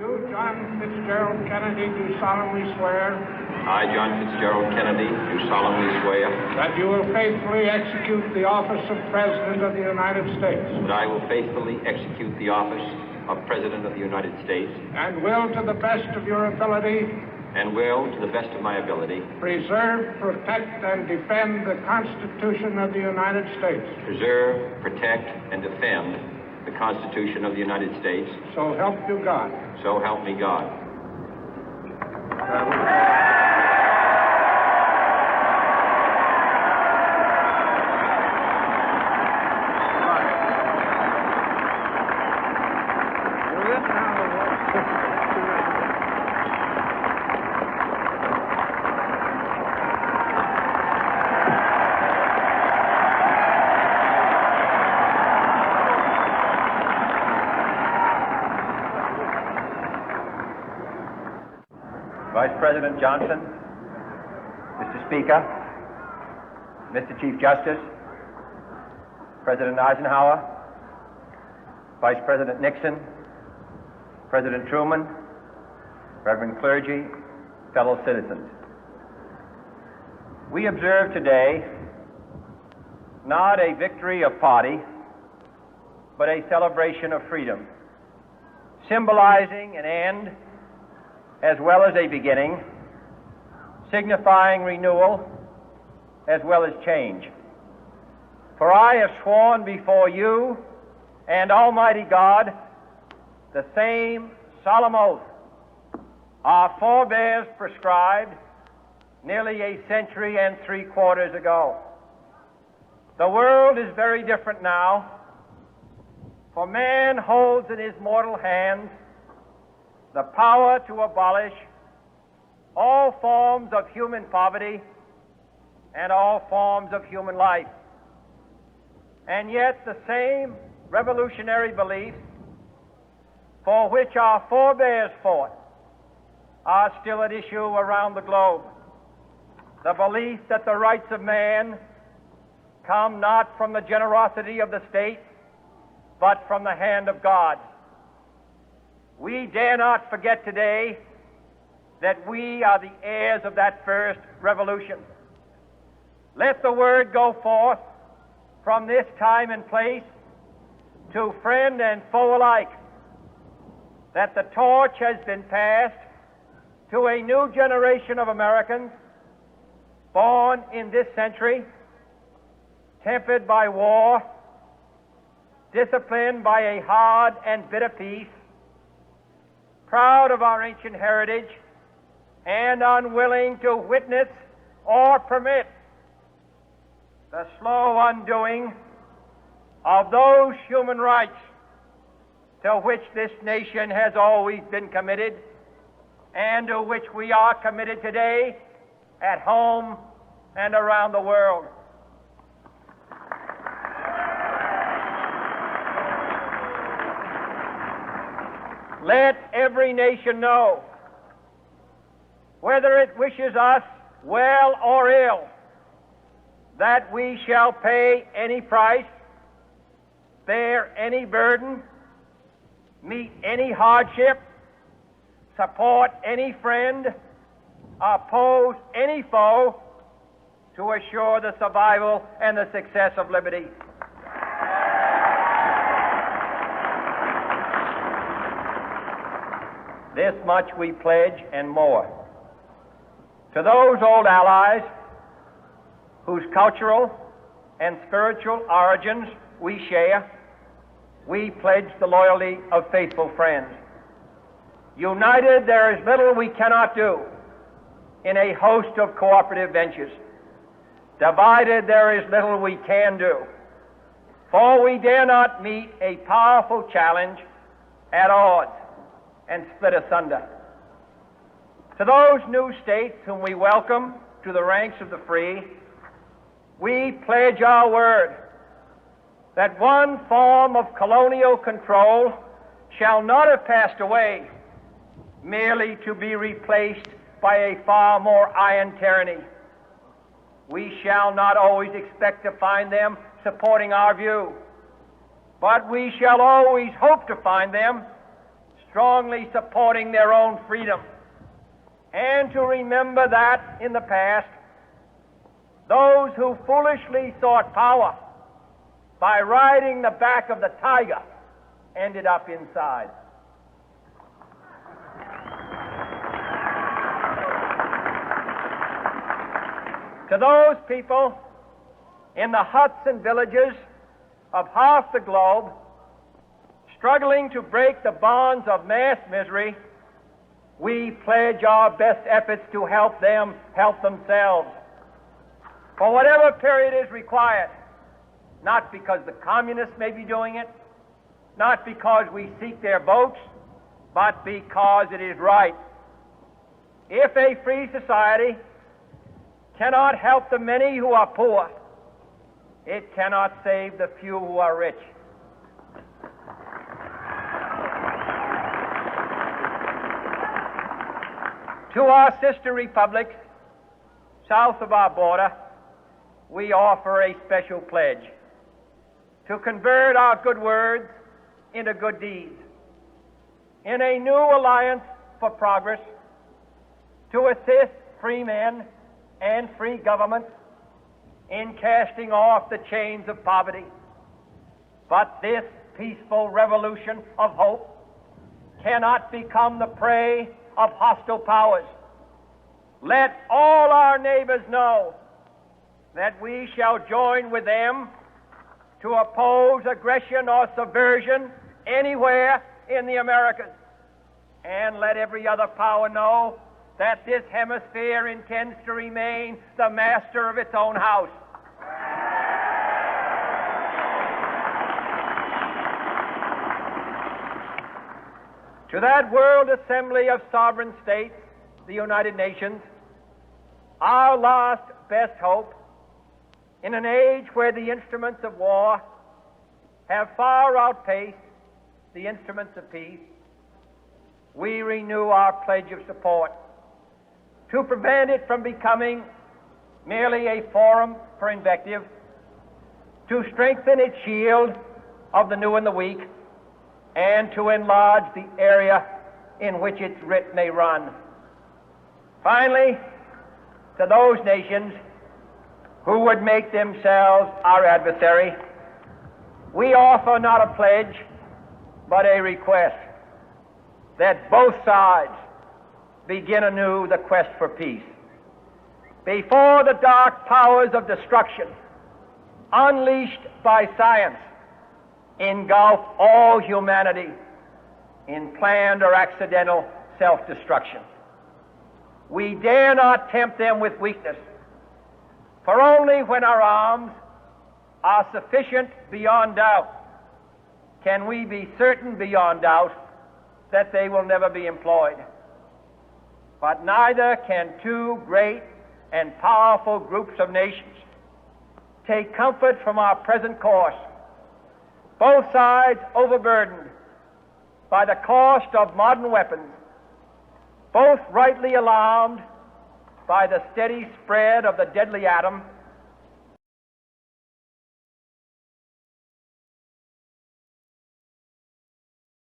You, John Fitzgerald Kennedy, do solemnly swear. I, John Fitzgerald Kennedy, do solemnly swear. That you will faithfully execute the office of President of the United States. That I will faithfully execute the office of President of the United States. And will, to the best of your ability. And will, to the best of my ability. Preserve, protect, and defend the Constitution of the United States. Preserve, protect, and defend the Constitution of the United States. So help you God. So help me God. Vice President Johnson, Mr. Speaker, Mr. Chief Justice, President Eisenhower, Vice President Nixon, President Truman, Reverend clergy, fellow citizens. We observe today not a victory of party, but a celebration of freedom, symbolizing an end as well as a beginning, signifying renewal as well as change. For I have sworn before you and Almighty God the same solemn oath our forebears prescribed nearly a century and 3/4 ago. The world is very different now, for man holds in his mortal hands the power to abolish all forms of human poverty and all forms of human life. And yet the same revolutionary beliefs for which our forebears fought are still at issue around the globe. The belief that the rights of man come not from the generosity of the state, but from the hand of God. We dare not forget today that we are the heirs of that first revolution. Let the word go forth from this time and place to friend and foe alike that the torch has been passed to a new generation of Americans born in this century, tempered by war, disciplined by a hard and bitter peace, proud of our ancient heritage, and unwilling to witness or permit the slow undoing of those human rights to which this nation has always been committed and to which we are committed today at home and around the world. Let every nation know, whether it wishes us well or ill, that we shall pay any price, bear any burden, meet any hardship, support any friend, oppose any foe to assure the survival and the success of liberty. This much we pledge and more. To those old allies whose cultural and spiritual origins we share, we pledge the loyalty of faithful friends. United, there is little we cannot do in a host of cooperative ventures. Divided, there is little we can do, for we dare not meet a powerful challenge at odds and split asunder. To those new states whom we welcome to the ranks of the free, we pledge our word that one form of colonial control shall not have passed away merely to be replaced by a far more iron tyranny. We shall not always expect to find them supporting our view, but we shall always hope to find them strongly supporting their own freedom, and to remember that in the past, those who foolishly sought power by riding the back of the tiger ended up inside. To those people in the huts and villages of half the globe struggling to break the bonds of mass misery, we pledge our best efforts to help them help themselves for whatever period is required, not because the communists may be doing it, not because we seek their votes, but because it is right. If a free society cannot help the many who are poor, it cannot save the few who are rich. To our sister republics south of our border, we offer a special pledge to convert our good words into good deeds, in a new alliance for progress, to assist free men and free governments in casting off the chains of poverty. But this peaceful revolution of hope cannot become the prey of hostile powers. Let all our neighbors know that we shall join with them to oppose aggression or subversion anywhere in the Americas. And let every other power know that this hemisphere intends to remain the master of its own house. To that World Assembly of Sovereign States, the United Nations, our last best hope, in an age where the instruments of war have far outpaced the instruments of peace, we renew our pledge of support to prevent it from becoming merely a forum for invective, to strengthen its shield of the new and the weak, and to enlarge the area in which its writ may run. Finally, to those nations who would make themselves our adversary, we offer not a pledge, but a request that both sides begin anew the quest for peace. Before the dark powers of destruction, unleashed by science, engulf all humanity in planned or accidental self-destruction, we dare not tempt them with weakness, for only when our arms are sufficient beyond doubt can we be certain beyond doubt that they will never be employed. But neither can two great and powerful groups of nations take comfort from our present course, both sides overburdened by the cost of modern weapons, both rightly alarmed by the steady spread of the deadly atom,